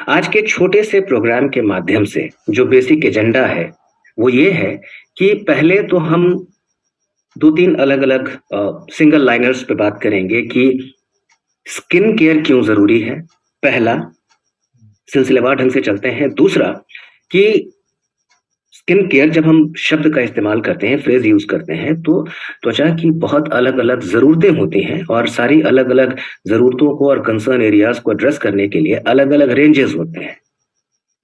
आज के छोटे से प्रोग्राम के माध्यम से जो बेसिक एजेंडा है वो ये है कि पहले तो हम दो तीन अलग अलग सिंगल लाइनर्स पे बात करेंगे कि स्किन केयर क्यों जरूरी है। पहला, सिलसिलेवार ढंग से चलते हैं। दूसरा कि स्किन केयर जब हम शब्द का इस्तेमाल करते हैं, फ्रेज यूज करते हैं, तो त्वचा की बहुत अलग अलग जरूरतें होती हैं और सारी अलग अलग जरूरतों को और कंसर्न एरियाज को एड्रेस करने के लिए अलग अलग रेंजेस होते हैं।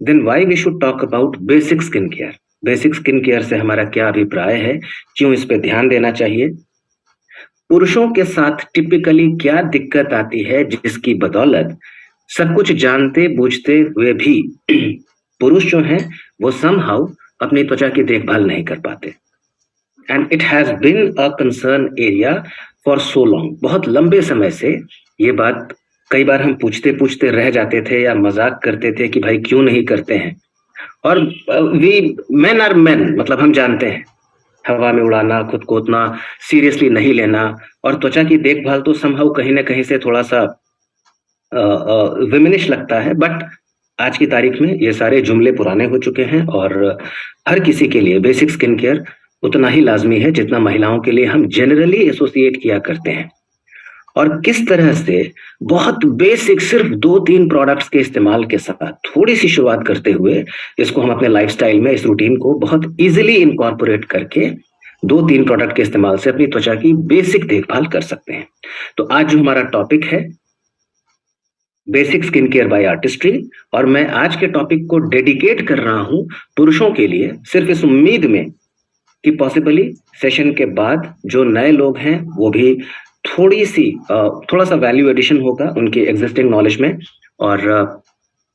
Then why we should talk about basic skin care. Basic skin care से हमारा क्या अभिप्राय है, क्यों इस पे ध्यान देना चाहिए, पुरुषों के साथ टिपिकली क्या दिक्कत आती है जिसकी बदौलत सब कुछ जानते बूझते हुए भी पुरुष जो हैं वो समहाउ अपनी त्वचा की देखभाल नहीं कर पाते। And it has been a concern area for so long. बहुत लंबे समय से ये बात कई बार हम पूछते पूछते रह जाते थे या मजाक करते थे कि भाई क्यों नहीं करते हैं। और वी मेन आर मेन, मतलब हम जानते हैं हवा में उड़ाना, खुद को उतना सीरियसली नहीं लेना और त्वचा की देखभाल तो समहाउ कहीं ना कहीं से थोड़ा सा विमिनिश लगता है। बट आज की तारीख में ये सारे जुमले पुराने हो चुके हैं और हर किसी के लिए बेसिक स्किन केयर उतना ही लाजमी है जितना महिलाओं के लिए हम जनरली एसोसिएट किया करते हैं। और किस तरह से बहुत बेसिक सिर्फ दो तीन प्रोडक्ट्स के इस्तेमाल के साथ थोड़ी सी शुरुआत करते हुए इसको हम अपने लाइफस्टाइल में, इस रूटीन को बहुत इजीली इनकॉर्पोरेट करके दो तीन प्रोडक्ट के इस्तेमाल से अपनी त्वचा की बेसिक देखभाल कर सकते हैं। तो आज जो हमारा टॉपिक है basic skin care by artistry, और मैं आज के टॉपिक को डेडिकेट कर रहा हूं पुरुषों के लिए, सिर्फ इस उम्मीद में कि पॉसिबली सेशन के बाद जो नए लोग हैं वो भी थोड़ा सा वैल्यू एडिशन होगा उनके एग्जिस्टिंग नॉलेज में। और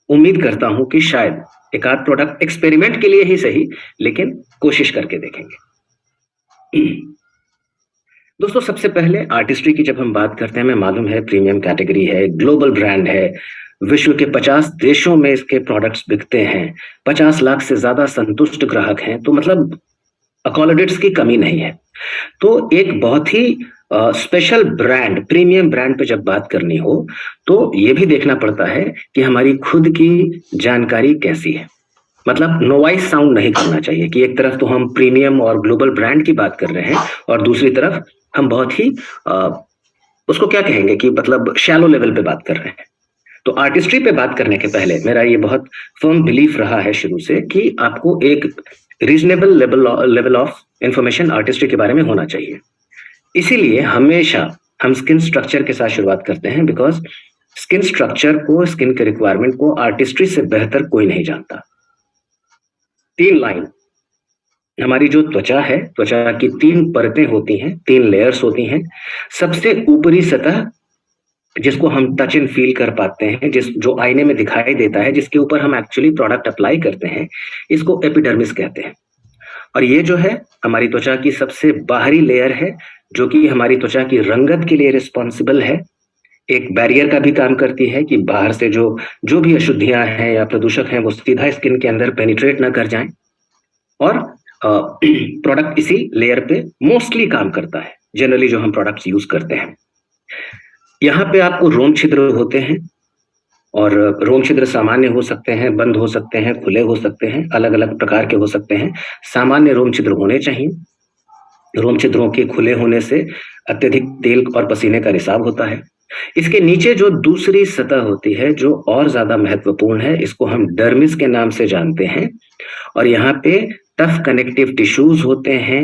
उम्मीद करता हूं कि शायद एक आध प्रोडक्ट एक्सपेरिमेंट के लिए ही सही, लेकिन कोशिश करके देखेंगे। दोस्तों, सबसे पहले आर्टिस्ट्री की जब हम बात करते हैं, हमें मालूम है प्रीमियम कैटेगरी है, ग्लोबल ब्रांड है, विश्व के 50 देशों में इसके प्रोडक्ट्स बिकते हैं, 50 लाख से ज्यादा संतुष्ट ग्राहक हैं, तो मतलब अकोमोडेट्स की कमी नहीं है। तो एक बहुत ही स्पेशल ब्रांड, प्रीमियम ब्रांड पे जब बात करनी हो तो ये भी देखना पड़ता है कि हमारी खुद की जानकारी कैसी है। मतलब नोवाइस साउंड नहीं करना चाहिए कि एक तरफ तो हम प्रीमियम और ग्लोबल ब्रांड की बात कर रहे हैं और दूसरी तरफ हम बहुत ही उसको क्या कहेंगे कि मतलब शैलो लेवल पे बात कर रहे हैं। तो आर्टिस्ट्री पे बात करने के पहले मेरा ये बहुत फर्म बिलीफ रहा है शुरू से कि आपको एक reasonable level of information artistry के बारे में होना चाहिए। इसीलिए हमेशा हम स्किन स्ट्रक्चर के साथ शुरुआत करते हैं, बिकॉज स्किन स्ट्रक्चर को, स्किन के रिक्वायरमेंट को आर्टिस्ट्री से बेहतर कोई नहीं जानता। 3 लाइन, हमारी जो त्वचा है, त्वचा की 3 परतें होती हैं, 3 लेयर्स होती हैं। सबसे ऊपरी सतह जिसको हम टच एंड फील कर पाते हैं, जो आईने में दिखाई देता है, जिसके ऊपर हम एक्चुअली प्रोडक्ट अप्लाई करते हैं, इसको एपिडर्मिस कहते हैं। और ये जो है हमारी त्वचा की सबसे बाहरी लेयर है, जो कि हमारी त्वचा की रंगत के लिए रिस्पॉन्सिबल है, एक बैरियर का भी काम करती है कि बाहर से जो भी अशुद्धियां हैं या प्रदूषक हैं वो सीधा स्किन के अंदर पेनिट्रेट ना कर जाएं। और प्रोडक्ट इसी लेयर पे मोस्टली काम करता है, जनरली जो हम प्रोडक्ट्स यूज करते हैं। यहाँ पे आपको रोम छिद्र होते हैं और रोम छिद्र सामान्य हो सकते हैं, बंद हो सकते हैं, खुले हो सकते हैं, अलग अलग प्रकार के हो सकते हैं। सामान्य रोम छिद्र होने चाहिए। रोम छिद्रों के खुले होने से अत्यधिक तेल और पसीने का रिसाव होता है। इसके नीचे जो दूसरी सतह होती है जो और ज्यादा महत्वपूर्ण है, इसको हम डर्मिस के नाम से जानते हैं। और यहाँ पे टफ कनेक्टिव टिश्यूज होते हैं,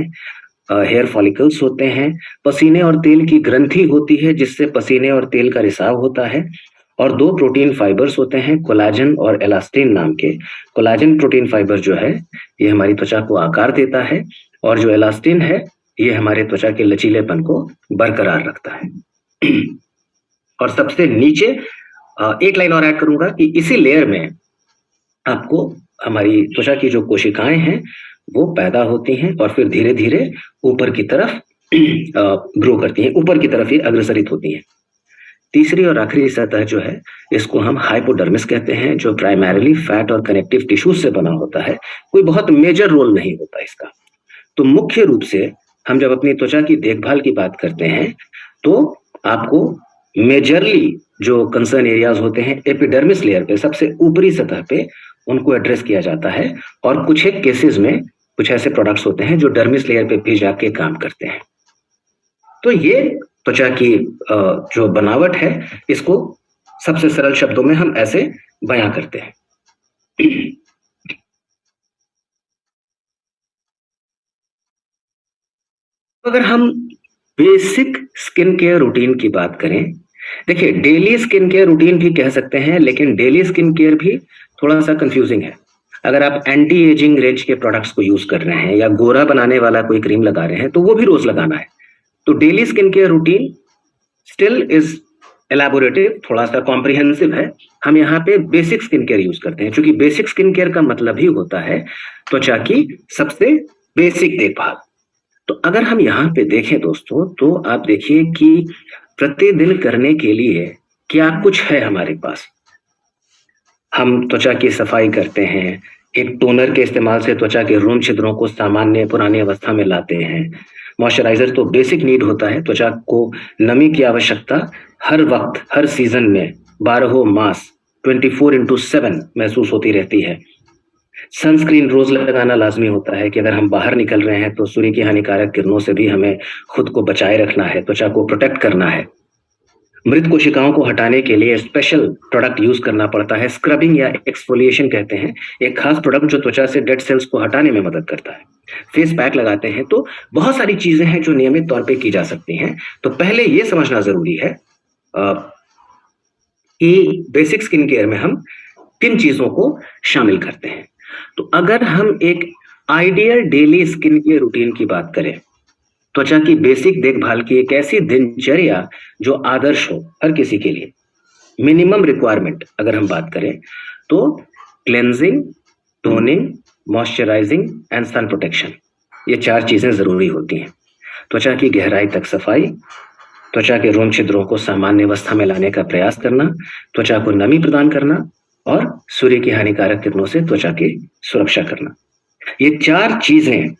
हेयर फॉलिकल्स होते हैं, पसीने और तेल की ग्रंथि होती है जिससे पसीने और तेल का रिसाव होता है, और 2 प्रोटीन फाइबर्स होते हैं, कोलाजन और एलास्टिन नाम के। कोलाजन प्रोटीन फाइबर जो है ये हमारी त्वचा को आकार देता है, और जो एलास्टिन है ये हमारे त्वचा के लचीलेपन को बरकरार रखता है। और सबसे नीचे एक लाइन और ऐड करूंगा कि इसी लेयर में आपको हमारी त्वचा की जो कोशिकाएं हैं वो पैदा होती हैं और फिर धीरे धीरे ऊपर की तरफ ग्रो करती हैं, ऊपर की ही अग्रसरित होती हैं। तीसरी और आखिरी सतह जो है इसको हम हाइपोडर्मिस कहते हैं, जो प्राइमरीली फैट और कनेक्टिव टिश्यूज से बना होता है। कोई बहुत मेजर रोल नहीं होता इसका। तो मुख्य रूप से हम जब अपनी त्वचा की देखभाल की बात करते हैं तो आपको मेजरली जो कंसर्न एरियाज होते हैं एपिडर्मिस लेयर पे, सबसे ऊपरी सतह पे, उनको एड्रेस किया जाता है। और कुछ एक केसेस में कुछ ऐसे प्रोडक्ट्स होते हैं जो डर्मिस लेयर पे भी जाके काम करते हैं। तो ये त्वचा की जो बनावट है, इसको सबसे सरल शब्दों में हम ऐसे बयां करते हैं। अगर हम बेसिक स्किन केयर रूटीन की बात करें, देखिए डेली स्किन केयर रूटीन भी कह सकते हैं, लेकिन डेली स्किन केयर भी थोड़ा सा कंफ्यूजिंग है। अगर आप एंटी एजिंग रेंज के प्रोडक्ट्स को यूज कर रहे हैं या गोरा बनाने वाला कोई क्रीम लगा रहे हैं, तो वो भी रोज लगाना है। तो daily skin care routine still is elaborative, थोड़ा सा कॉम्प्रिहेंसिव है। हम यहाँ पे बेसिक स्किन केयर यूज करते हैं, क्योंकि बेसिक स्किन केयर का मतलब ही होता है त्वचा की सबसे बेसिक देखभाल। तो अगर हम यहाँ पे देखें दोस्तों, तो आप देखिए कि प्रतिदिन करने के लिए क्या कुछ है हमारे पास। हम त्वचा की सफाई करते हैं, एक टोनर के इस्तेमाल से त्वचा के रोम छिद्रों को सामान्य पुरानी अवस्था में लाते हैं। मॉइस्चराइजर तो बेसिक नीड होता है, त्वचा को नमी की आवश्यकता हर वक्त हर सीजन में 12 मास 24/7 महसूस होती रहती है। सनस्क्रीन रोज लगाना लाजमी होता है कि अगर हम बाहर निकल रहे हैं तो सूर्य की हानिकारक किरणों से भी हमें खुद को बचाए रखना है, त्वचा को प्रोटेक्ट करना है। मृत कोशिकाओं को हटाने के लिए स्पेशल प्रोडक्ट यूज करना पड़ता है, स्क्रबिंग या एक्सफोलिएशन कहते हैं, एक खास प्रोडक्ट जो त्वचा से डेड सेल्स को हटाने में मदद करता है। फेस पैक लगाते हैं। तो बहुत सारी चीजें हैं जो नियमित तौर पे की जा सकती हैं। तो पहले ये समझना जरूरी है कि बेसिक स्किन केयर में हम किन चीजों को शामिल करते हैं। तो अगर हम एक ideal daily skin care routine की बात करें, त्वचा की बेसिक देखभाल की एक ऐसी दिनचर्या जो आदर्श हो हर किसी के लिए, मिनिमम रिक्वायरमेंट अगर हम बात करें तो cleansing, toning, moisturising and sun protection, ये 4 चीजें जरूरी होती हैं। त्वचा की गहराई तक सफाई, त्वचा के रोम छिद्रों को सामान्य अवस्था में लाने का प्रयास करना, त्वचा को नमी प्रदान करना और सूर्य की हानिकारक किरणों से त्वचा की सुरक्षा करना। ये 4 चीजें,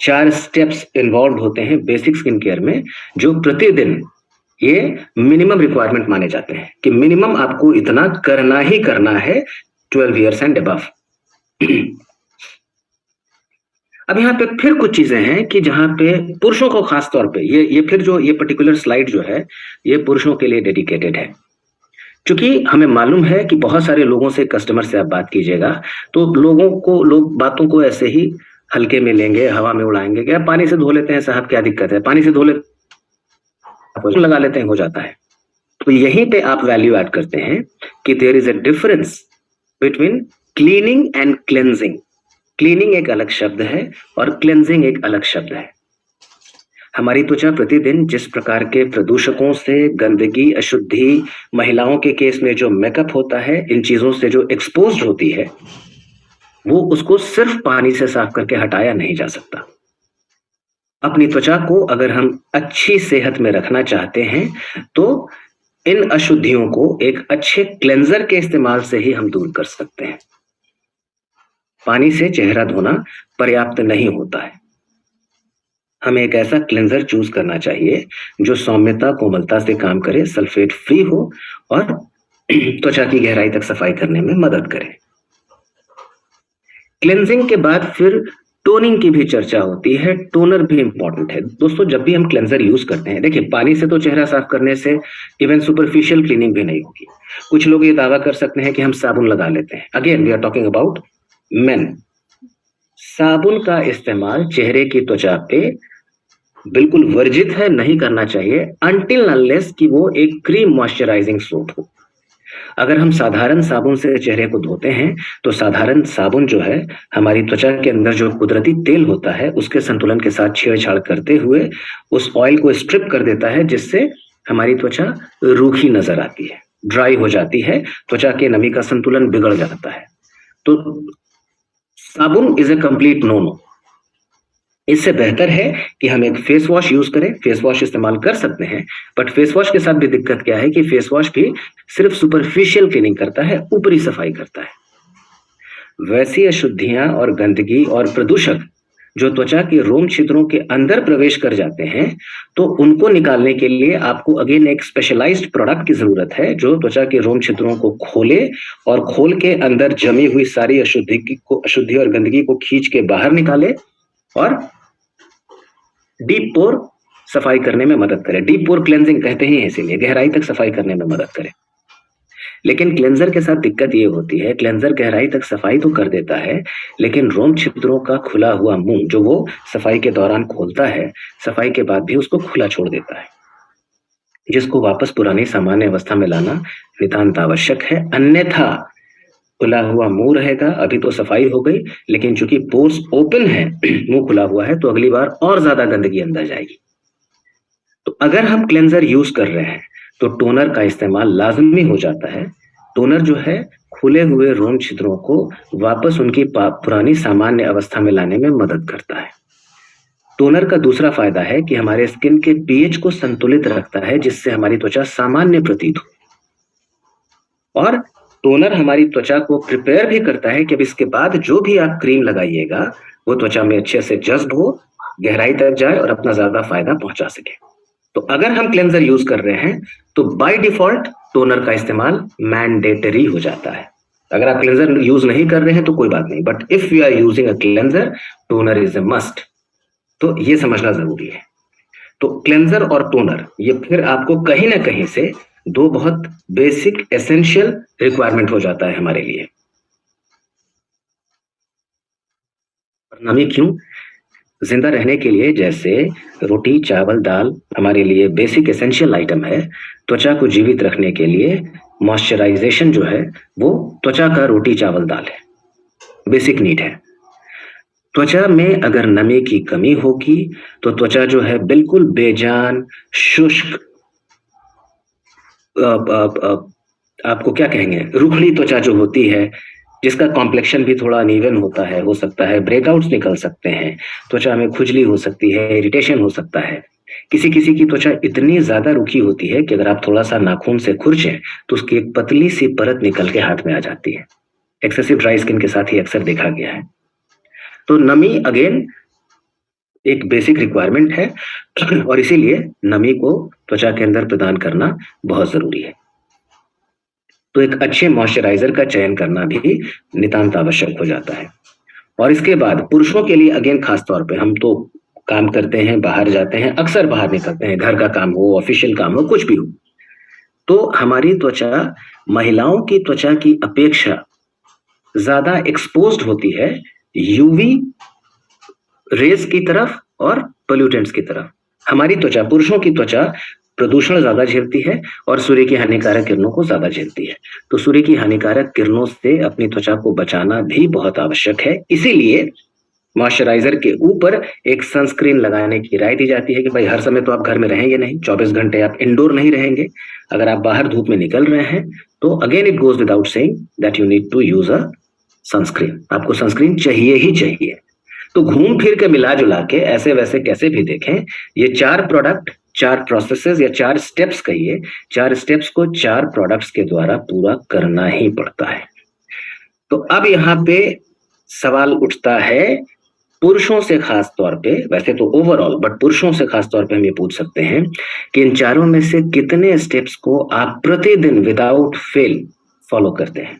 4 स्टेप्स इन्वॉल्व होते हैं बेसिक स्किन केयर में, जो प्रतिदिन ये मिनिमम रिक्वायरमेंट माने जाते हैं कि मिनिमम आपको इतना करना ही करना है 12 ईयर्स एंड अबव। अब यहाँ पे फिर कुछ चीजें हैं कि जहां पे पुरुषों को खास तौर पे ये फिर जो ये पर्टिकुलर स्लाइड जो है ये पुरुषों के लिए डेडिकेटेड है। क्योंकि हमें मालूम है कि बहुत सारे लोगों से, कस्टमर से आप बात कीजिएगा तो लोग बातों को ऐसे ही हल्के में लेंगे, हवा में उड़ाएंगे, क्या पानी से धो लेते हैं साहब, क्या दिक्कत है, पानी से धो लेते लगा लेते हैं, हो जाता है। तो यहीं पे आप वैल्यू ऐड करते हैं कि there is a difference between cleaning and cleansing. Cleaning एक अलग शब्द है और क्लेंजिंग एक अलग शब्द है। हमारी त्वचा प्रतिदिन जिस प्रकार के प्रदूषकों से, गंदगी, अशुद्धि, महिलाओं के केस में जो मेकअप होता है, इन चीजों से जो एक्सपोज्ड होती है, वो उसको सिर्फ पानी से साफ करके हटाया नहीं जा सकता। अपनी त्वचा को अगर हम अच्छी सेहत में रखना चाहते हैं तो इन अशुद्धियों को एक अच्छे क्लेंजर के इस्तेमाल से ही हम दूर कर सकते हैं। पानी से चेहरा धोना पर्याप्त नहीं होता है, हमें एक ऐसा क्लेंजर चूज करना चाहिए जो सौम्यता, कोमलता से काम करे, सल्फेट फ्री हो और त्वचा की गहराई तक सफाई करने में मदद करे। क्लेंजिंग के बाद फिर टोनिंग की भी चर्चा होती है। टोनर भी इंपॉर्टेंट है दोस्तों। जब भी हम क्लेंजर यूज करते हैं, देखिए पानी से तो चेहरा साफ करने से इवन सुपरफिशियल क्लीनिंग भी नहीं होगी। कुछ लोग ये दावा कर सकते हैं कि हम साबुन लगा लेते हैं। Again we are talking about men. साबुन का इस्तेमाल चेहरे की त्वचा पे बिल्कुल वर्जित है, नहीं करना चाहिए अनटिल अनलेस कि वो एक क्रीम मॉइस्चराइजिंग सोप हो। अगर हम साधारण साबुन से चेहरे को धोते हैं तो साधारण साबुन जो है हमारी त्वचा के अंदर जो कुदरती तेल होता है उसके संतुलन के साथ छेड़छाड़ करते हुए उस ऑयल को स्ट्रिप कर देता है, जिससे हमारी त्वचा रूखी नजर आती है, ड्राई हो जाती है, त्वचा के नमी का संतुलन बिगड़ जाता है। तो साबुन is a complete no no. इससे बेहतर है कि हम एक फेस वॉश यूज करें। फेस वॉश इस्तेमाल कर सकते हैं, बट फेस वॉश के साथ भी दिक्कत क्या है कि फेस वॉश भी सिर्फ सुपरफिशियल क्लीनिंग करता है, ऊपरी सफाई करता है। वैसी अशुद्धियां और गंदगी और प्रदूषक जो त्वचा के रोम छिद्रों के अंदर प्रवेश कर जाते हैं, तो उनको निकालने के लिए आपको अगेन एक स्पेशलाइज्ड प्रोडक्ट की जरूरत है जो त्वचा के रोम छिद्रों को खोले और खोल के अंदर जमी हुई सारी अशुद्धि और गंदगी को खींच के बाहर निकाले और डीप पोर सफाई करने में मदद करे। डीप पोर क्लेंजिंग कहते ही हैं, इसीलिए गहराई तक सफाई करने में मदद करे। लेकिन क्लेंजर के साथ दिक्कत ये होती है, क्लेंजर गहराई तक सफाई तो कर देता है, लेकिन रोम छिद्रों का खुला हुआ मुंह जो वो सफाई के दौरान खोलता है, सफाई के बाद भी उसको खुला छोड़ देता है, जिसको वापस पुरानी सामान्य अवस्था में लाना नितांत आवश्यक है। अन्यथा खुला हुआ मुंह रहेगा, अभी तो सफाई हो गई, लेकिन चूंकि पोर्स ओपन है, मुंह खुला हुआ है, तो अगली बार और ज्यादा गंदगी अंदर जाएगी। तो अगर हम क्लेंजर यूज कर रहे हैं तो टोनर का इस्तेमाल लाजमी हो जाता है। टोनर जो है खुले हुए रोम छिद्रों को वापस उनकी पुरानी सामान्य अवस्था में लाने में मदद करता है। टोनर का दूसरा फायदा है कि हमारे स्किन के पीएच को संतुलित रखता है, जिससे हमारी त्वचा सामान्य प्रतीत हो। और टोनर हमारी त्वचा को प्रिपेयर भी करता है कि अब इसके बाद जो भी आप क्रीम लगाइएगा वो त्वचा में अच्छे से जज्ब हो, गहराई तक जाए और अपना ज्यादा फायदा पहुंचा सके। तो अगर हम क्लेंजर यूज कर रहे हैं तो बाय डिफॉल्ट टोनर का इस्तेमाल मैंडेटरी हो जाता है। अगर आप क्लेंजर यूज नहीं कर रहे हैं तो कोई बात नहीं, but if you are using a cleanser, toner is a must. तो ये समझना जरूरी है। तो क्लेंजर और टोनर ये फिर आपको कहीं ना कहीं से दो बहुत बेसिक एसेंशियल रिक्वायरमेंट हो जाता है हमारे लिए। नमी क्यों? जिंदा रहने के लिए जैसे रोटी, चावल, दाल हमारे लिए बेसिक एसेंशियल आइटम है, त्वचा को जीवित रखने के लिए मॉइस्चराइजेशन जो है वो त्वचा का रोटी, चावल, दाल है, बेसिक नीड है। त्वचा में अगर नमी की कमी होगी तो त्वचा जो है बिल्कुल बेजान, शुष्क, आपको क्या कहेंगे, रुखड़ी त्वचा जो होती है, जिसका कॉम्प्लेक्शन भी थोड़ा अनइवन होता है, हो सकता है ब्रेकआउट्स निकल सकते हैं, त्वचा में खुजली हो सकती है, इरिटेशन हो सकता है। किसी किसी की त्वचा इतनी ज्यादा रुखी होती है कि अगर आप थोड़ा सा नाखून से खुरचें तो उसकी एक पतली सी परत निकल के हाथ में आ जाती है। एक्सेसिव ड्राई स्किन के साथ ही अक्सर देखा गया है। तो नमी अगेन एक बेसिक रिक्वायरमेंट है और इसीलिए नमी को त्वचा के अंदर प्रदान करना बहुत जरूरी है। तो एक अच्छे मॉइस्चराइजर का चयन करना भी नितांत आवश्यक हो जाता है। और इसके बाद पुरुषों के लिए अगेन खास तौर पे, हम तो काम करते हैं, बाहर जाते हैं, अक्सर बाहर निकलते हैं, घर का काम हो, ऑफिशियल काम हो, कुछ भी हो, तो हमारी त्वचा महिलाओं की त्वचा की अपेक्षा ज्यादा एक्सपोज्ड होती है यूवी रेज की तरफ और पोल्यूटेंट्स की तरफ। हमारी त्वचा, पुरुषों की त्वचा प्रदूषण ज्यादा झेलती है और सूर्य की हानिकारक किरणों को ज्यादा झेलती है। तो सूर्य की हानिकारक किरणों से अपनी त्वचा को बचाना भी बहुत आवश्यक है। इसीलिए मॉइस्चराइजर के ऊपर एक सनस्क्रीन लगाने की राय दी जाती है कि भाई हर समय तो आप घर में रहेंगे नहीं, 24 घंटे आप इंडोर नहीं रहेंगे। अगर आप बाहर धूप में निकल रहे हैं तो again it goes without saying that you need to use a sunscreen. आपको सनस्क्रीन चाहिए ही चाहिए। तो घूम फिर के मिला जुला के ऐसे वैसे कैसे भी देखें, ये 4 प्रोडक्ट, 4 प्रोसेसेस या 4 स्टेप्स कहिए, 4 स्टेप्स को 4 प्रोडक्ट्स के द्वारा पूरा करना ही पड़ता है। तो अब यहाँ पे सवाल उठता है पुरुषों से खास तौर पे, वैसे तो ओवरऑल, बट पुरुषों से खास तौर पे हम ये पूछ सकते हैं कि इन चारों में से कितने स्टेप्स को आप प्रतिदिन विदाउट फेल फॉलो करते हैं।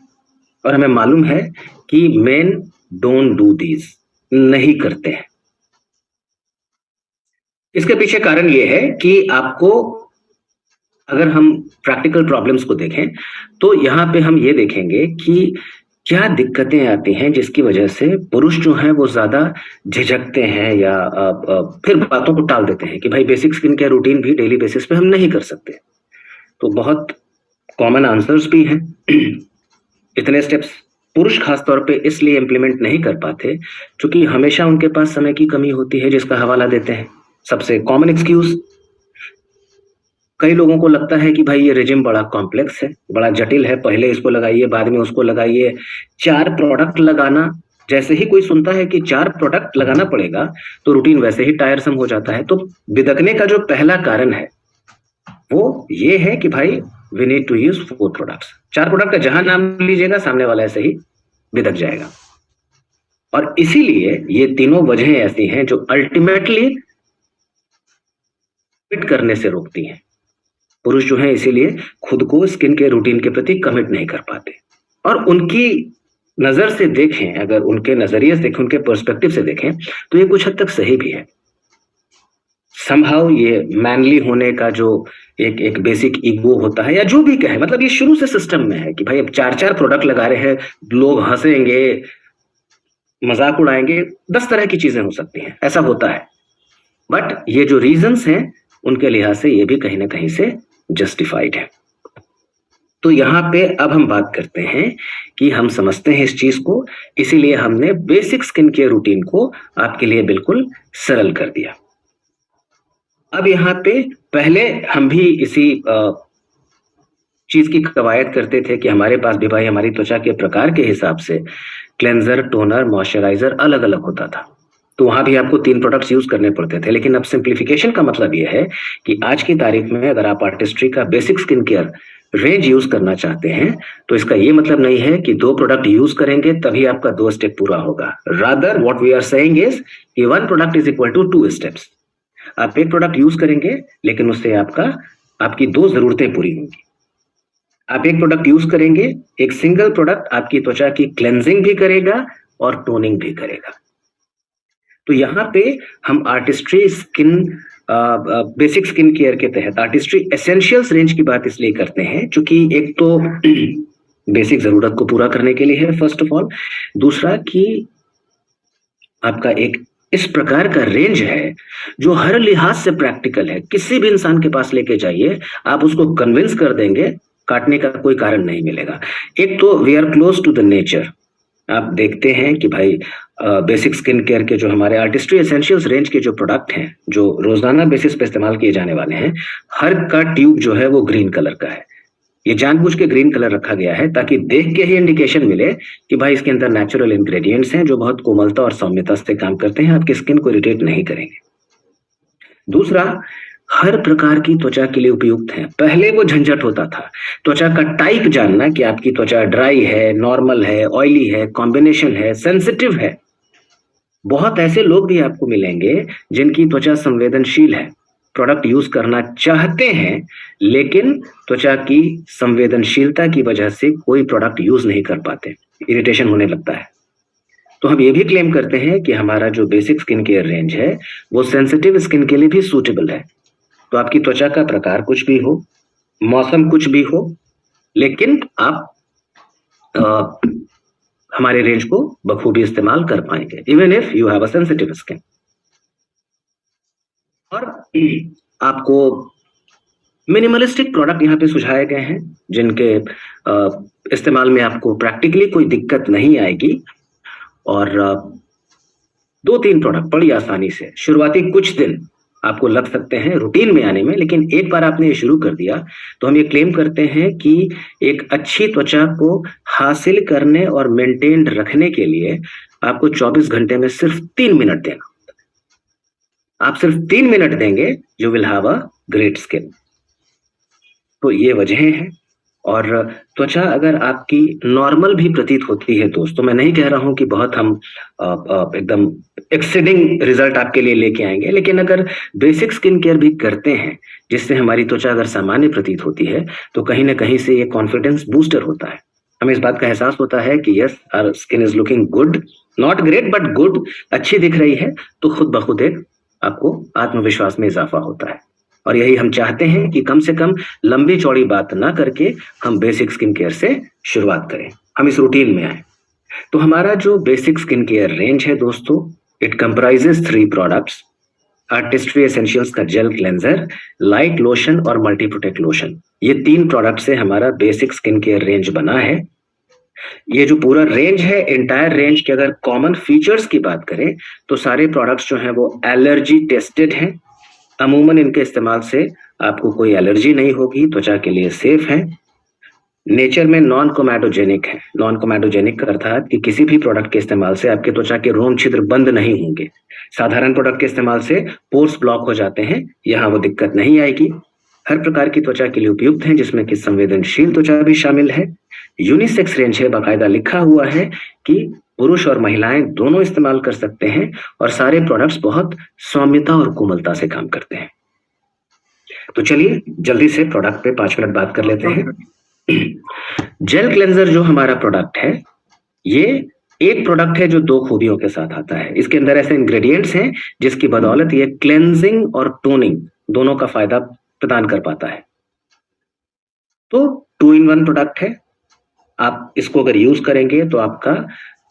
और हमें मालूम है कि मेन डोंट डू दीज, नहीं करते हैं। इसके पीछे कारण ये है कि आपको, अगर हम प्रैक्टिकल प्रॉब्लम्स को देखें तो यहाँ पे हम ये देखेंगे कि क्या दिक्कतें आती हैं जिसकी वजह से पुरुष जो हैं वो ज्यादा झिझकते हैं या फिर बातों को टाल देते हैं कि भाई बेसिक स्किन केयर रूटीन भी डेली बेसिस पे हम नहीं कर सकते। तो बहुत कॉमन आंसर्स भी हैं। इतने स्टेप्स पुरुष खास तौर पे इसलिए इंप्लीमेंट नहीं कर पाते क्योंकि हमेशा उनके पास समय की कमी होती है, जिसका हवाला देते हैं। सबसे कॉमन एक्सक्यूज, कई लोगों को लगता है कि भाई ये रेजिम बड़ा कॉम्प्लेक्स है, बड़ा जटिल है, पहले इसको लगाइए बाद में उसको लगाइए। 4 प्रोडक्ट लगाना, जैसे ही कोई सुनता है कि 4 प्रोडक्ट लगाना पड़ेगा तो रूटीन वैसे ही टायरसम हो जाता है। तो बिदकने का जो पहला कारण है वो ये है कि भाई we need to use 4 products. 4 product का जहां नाम लीजिएगा सामने वाला ऐसे ही बिदक जाएगा। और इसीलिए ये तीनों वजहें ऐसी हैं जो अल्टीमेटली फिट करने से रोकती हैं। पुरुष जो है इसीलिए खुद को स्किन केयर रूटीन के प्रति कमिट नहीं कर पाते। और उनकी नजर से देखें, अगर उनके नजरिए से देखें, उनके पर्सपेक्टिव से देखें, तो ये कुछ हद तक सही भी है। समहाउ ये मैनली होने का जो एक एक बेसिक ईगो होता है, या जो भी कहे, मतलब ये शुरू से सिस्टम में है कि भाई अब 4-4 प्रोडक्ट लगा रहे हैं, लोग हंसेंगे, मजाक उड़ाएंगे, 10 तरह की चीजें हो सकती हैं, ऐसा होता है। बट ये जो रीजंस हैं उनके लिहाज से ये भी कहीं ना कहीं से जस्टिफाइड है। तो यहाँ पे अब हम बात करते हैं कि हम समझते हैं इस चीज को, इसीलिए हमने बेसिक स्किन केयर रूटीन को आपके लिए बिल्कुल सरल कर दिया। अब यहाँ पे पहले हम भी इसी चीज की कवायद करते थे कि हमारे पास भी भाई हमारी त्वचा के प्रकार के हिसाब से क्लेंजर, टोनर, मॉइस्चराइजर अलग अलग होता था, तो वहां भी आपको 3 प्रोडक्ट्स यूज करने पड़ते थे। लेकिन अब सिंप्लीफिकेशन का मतलब यह है कि आज की तारीख में अगर आप आर्टिस्ट्री का basic skin care range use करना चाहते हैं, तो इसका ये मतलब नहीं है कि 2 प्रोडक्ट यूज करेंगे तभी आपका 2 स्टेप पूरा होगा। Rather what we are saying is कि 1 product is equal to 2 steps. आप 1 प्रोडक्ट यूज करेंगे लेकिन उससे आपकी 2 जरूरतें पूरी होंगी। आप 1 प्रोडक्ट यूज करेंगे, एक सिंगल प्रोडक्ट आपकी त्वचा की क्लेंजिंग भी करेगा और टोनिंग भी करेगा। तो यहाँ पे हम artistry skin basic skin care के तहत आर्टिस्ट्री एसेंशियल्स रेंज की बात इसलिए करते हैं क्योंकि एक तो बेसिक जरूरत को पूरा करने के लिए है फर्स्ट ऑफ ऑल, दूसरा कि आपका एक इस प्रकार का रेंज है जो हर लिहाज से प्रैक्टिकल है। किसी भी इंसान के पास लेके जाइए, आप उसको कन्विंस कर देंगे, काटने का कोई कारण नहीं मिलेगा। एक तो we are close to the nature. आप देखते हैं कि भाई बेसिक स्किन केयर के जो हमारे आर्टिस्ट्री एसेंशियल्स रेंज के जो प्रोडक्ट हैं, जो रोजाना बेसिस पे इस्तेमाल किए जाने वाले हैं, हर का ट्यूब जो है वो ग्रीन कलर का है। ये जानबूझ के ग्रीन कलर रखा गया है ताकि देख के ही इंडिकेशन मिले कि भाई इसके अंदर नेचुरल इंग्रेडिएंट्स हैं जो बहुत कोमलता और सौम्यता से काम करते हैं, आपकी स्किन को इरिटेट नहीं करेंगे। दूसरा, हर प्रकार की त्वचा के लिए उपयुक्त है। पहले वो झंझट होता था त्वचा का टाइप जानना कि आपकी त्वचा ड्राई है, नॉर्मल है, ऑयली है, कॉम्बिनेशन है, सेंसिटिव है। बहुत ऐसे लोग भी आपको मिलेंगे जिनकी त्वचा संवेदनशील है, प्रोडक्ट यूज करना चाहते हैं लेकिन त्वचा की संवेदनशीलता की वजह से कोई प्रोडक्ट यूज नहीं कर पाते, इरिटेशन होने लगता है। तो हम ये भी क्लेम करते हैं कि हमारा जो बेसिक स्किन केयर रेंज है वो सेंसिटिव स्किन के लिए भी सूटेबल है। तो आपकी त्वचा का प्रकार कुछ भी हो, मौसम कुछ भी हो, लेकिन आप हमारे रेंज को बखूबी इस्तेमाल कर पाएंगे, even if you have a sensitive skin. और आपको मिनिमलिस्टिक प्रोडक्ट यहाँ पे सुझाए गए हैं जिनके इस्तेमाल में आपको प्रैक्टिकली कोई दिक्कत नहीं आएगी। और 2-3 प्रोडक्ट बड़ी आसानी से शुरुआती कुछ दिन आपको लग सकते हैं रूटीन में आने में, लेकिन एक बार आपने ये शुरू कर दिया तो हम ये क्लेम करते हैं कि एक अच्छी त्वचा को हासिल करने और मेंटेन रखने के लिए आपको 24 घंटे में सिर्फ 3 मिनट देना। आप सिर्फ 3 मिनट देंगे, you will have a great skin. तो ये वजहें हैं। और त्वचा अगर आपकी नॉर्मल भी प्रतीत होती है दोस्तों, मैं नहीं कह रहा हूं कि बहुत हम एकदम एक्सीडिंग रिजल्ट आपके लिए लेके आएंगे, लेकिन अगर बेसिक स्किन केयर भी करते हैं जिससे हमारी त्वचा अगर सामान्य प्रतीत होती है तो कहीं ना कहीं से ये कॉन्फिडेंस बूस्टर होता है। हमें इस बात का एहसास होता है कि yes, our skin is looking good, not great but good, अच्छी दिख रही है, तो खुद ब खुद एक आपको आत्मविश्वास में इजाफा होता है। और यही हम चाहते हैं कि कम से कम लंबी चौड़ी बात ना करके हम बेसिक स्किन केयर से शुरुआत करें, हम इस रूटीन में आए। तो हमारा जो बेसिक स्किन केयर रेंज है दोस्तों, it comprises 3 products, artistry essentials का जेल क्लेंजर, लाइट लोशन और मल्टी प्रोटेक्ट लोशन। ये 3 प्रोडक्ट से हमारा बेसिक स्किन केयर रेंज बना है। ये जो पूरा रेंज है, एंटायर रेंज के अगर कॉमन फीचर्स की बात करें तो सारे प्रोडक्ट्स जो हैं वो एलर्जी टेस्टेड हैं। अमूमन इनके इस्तेमाल से आपको कोई एलर्जी नहीं होगी, त्वचा के लिए सेफ है, नेचर में नॉन कोमेटोजेनिक है। नॉन कोमेटोजेनिक का अर्थात कि किसी भी प्रोडक्ट के इस्तेमाल से आपके त्वचा के रोम छिद्र बंद नहीं होंगे। साधारण प्रोडक्ट के इस्तेमाल से पोर्स ब्लॉक हो जाते हैं, यहाँ वो दिक्कत नहीं आएगी। हर प्रकार की त्वचा के लिए उपयुक्त है, जिसमें कि संवेदनशील त्वचा भी शामिल है। यूनिसेक्स रेंज है, बाकायदा लिखा हुआ है कि पुरुष और महिलाएं दोनों इस्तेमाल कर सकते हैं और सारे प्रोडक्ट्स बहुत सौम्यता और कोमलता से काम करते हैं। तो चलिए जल्दी से प्रोडक्ट पे 5 मिनट बात कर लेते हैं। जेल क्लेंजर जो हमारा प्रोडक्ट है, ये एक प्रोडक्ट है जो 2 खूबियों के साथ आता है। इसके अंदर ऐसे इंग्रेडिएंट्स हैं जिसकी बदौलत ये क्लेंजिंग और टोनिंग दोनों का फायदा प्रदान कर पाता है। तो 2 in 1 प्रोडक्ट है। आप इसको अगर यूज करेंगे तो आपका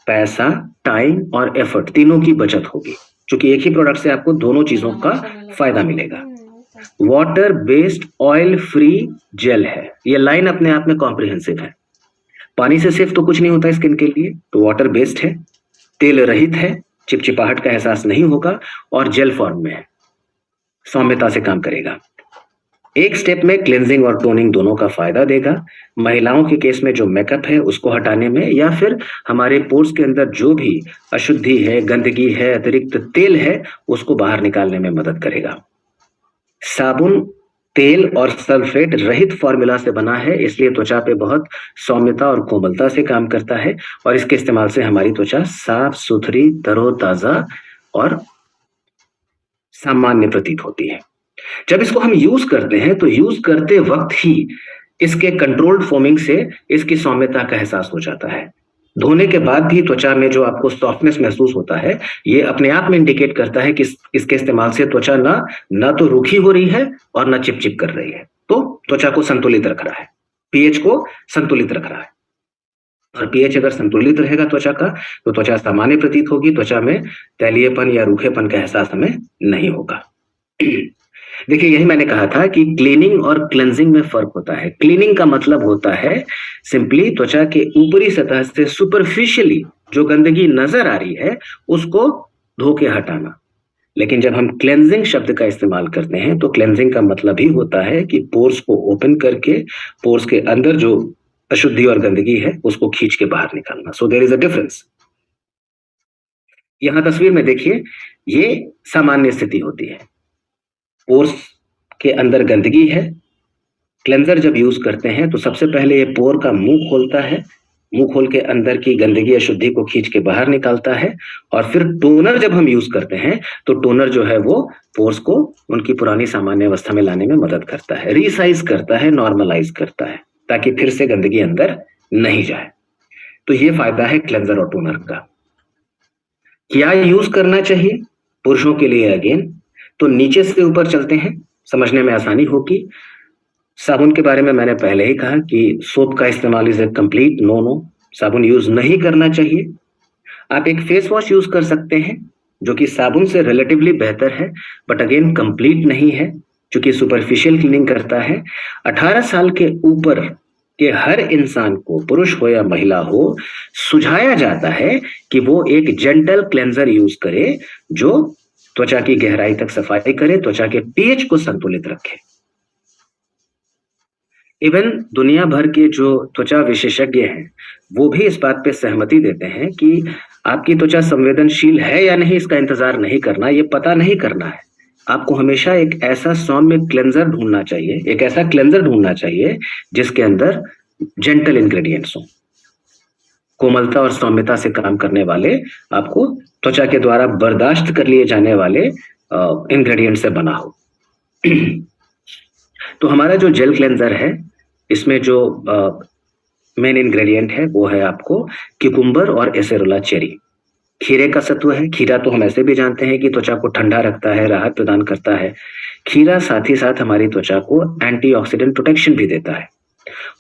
पैसा, टाइम और एफर्ट तीनों की बचत होगी, क्योंकि एक ही प्रोडक्ट से आपको दोनों चीजों का फायदा मिलेगा। Water based oil free gel है। ये लाइन अपने आप में कॉम्प्रिहेंसिव है। पानी से सिर्फ तो कुछ नहीं होता स्किन के लिए, तो वाटर बेस्ड है, तेल रहित है, चिपचिपाहट का एहसास नहीं होगा और जेल फॉर्म में है, सौम्यता से काम करेगा। एक स्टेप में क्लेंजिंग और टोनिंग दोनों का फायदा देगा। महिलाओं के केस में जो मेकअप है उसको हटाने में, या फिर हमारे पोर्स के अंदर जो भी अशुद्धि है, गंदगी है, अतिरिक्त तेल है, उसको बाहर निकालने में मदद करेगा। साबुन तेल और सल्फेट रहित फॉर्मूला से बना है, इसलिए त्वचा पे बहुत सौम्यता और कोमलता से काम करता है और इसके इस्तेमाल से हमारी त्वचा साफ सुथरी, तरोताजा और सामान्य प्रतीत होती है। जब इसको हम यूज करते हैं तो यूज करते वक्त ही इसके कंट्रोल्ड फोमिंग से इसकी सौम्यता का एहसास हो जाता है। धोने के बाद भी त्वचा में जो आपको सॉफ्टनेस महसूस होता है, ये अपने आप में इंडिकेट करता है कि इसके इस्तेमाल से त्वचा ना तो रूखी हो रही है और ना चिपचिप कर रही है, तो त्वचा को संतुलित रख रहा है, पीएच को संतुलित रख रहा है। और पीएच अगर संतुलित रहेगा त्वचा का, तो त्वचा सामान्य प्रतीत होगी, त्वचा में तैलीयपन या रूखेपन का एहसास हमें नहीं होगा। देखिए, यही मैंने कहा था कि क्लीनिंग और क्लेंजिंग में फर्क होता है। क्लीनिंग का मतलब होता है सिंपली त्वचा के ऊपरी सतह से सुपरफिशियली जो गंदगी नजर आ रही है उसको धो के हटाना। लेकिन जब हम क्लेंजिंग शब्द का इस्तेमाल करते हैं तो क्लेंजिंग का मतलब ही होता है कि पोर्स को ओपन करके पोर्स के अंदर जो अशुद्धि और गंदगी है उसको खींच के बाहर निकालना। So there is a difference. यहां तस्वीर में देखिए, ये सामान्य स्थिति होती है, पोर्स के अंदर गंदगी है। क्लेंजर जब यूज करते हैं तो सबसे पहले ये पोर का मुंह खोलता है, मुंह खोल के अंदर की गंदगी अशुद्धि को खींच के बाहर निकालता है। और फिर टोनर जब हम यूज करते हैं तो टोनर जो है वो पोर्स को उनकी पुरानी सामान्य अवस्था में लाने में मदद करता है, रिसाइज करता है, नॉर्मलाइज करता है, ताकि फिर से गंदगी अंदर नहीं जाए। तो ये फायदा है क्लेंजर और टोनर का। क्या यूज करना चाहिए पुरुषों के लिए? अगेन तो नीचे से ऊपर चलते हैं, समझने में आसानी होगी। साबुन के बारे में मैंने पहले ही कहा कि सोप का इस्तेमाल इज ए कंप्लीट नो। साबुन यूज नहीं करना चाहिए। आप एक फेस वॉश यूज कर सकते हैं जो कि साबुन से रिलेटिवली बेहतर है, बट अगेन कंप्लीट नहीं है, क्योंकि सुपरफिशियल क्लीनिंग करता है। 18 साल के ऊपर के हर इंसान को, पुरुष हो या महिला हो, सुझाया जाता है कि वो एक जेंटल क्लेंजर यूज करे जो त्वचा की गहराई तक सफाई करे, त्वचा के पीएच को संतुलित रखे। इवन दुनिया भर के जो त्वचा विशेषज्ञ हैं वो भी इस बात पे सहमति देते हैं कि आपकी त्वचा संवेदनशील है या नहीं इसका इंतजार नहीं करना, ये पता नहीं करना है। आपको हमेशा एक ऐसा सौम्य क्लेंजर ढूंढना चाहिए, एक ऐसा क्लेंजर ढूंढना चाहिए जिसके अंदर जेंटल इंग्रेडिएंट्स हो, कोमलता और सौम्यता से काम करने वाले, आपको त्वचा के द्वारा बर्दाश्त कर लिए जाने वाले इंग्रेडिएंट से बना हो। तो हमारा जो जेल क्लेंजर है, इसमें जो मेन इंग्रेडिएंट है वो है आपको क्यूकुम्बर और एसेरोला चेरी। खीरे का सत्व है। खीरा तो हम ऐसे भी जानते हैं कि त्वचा को ठंडा रखता है, राहत प्रदान करता है। खीरा साथ ही साथ हमारी त्वचा को एंटीऑक्सीडेंट प्रोटेक्शन भी देता है।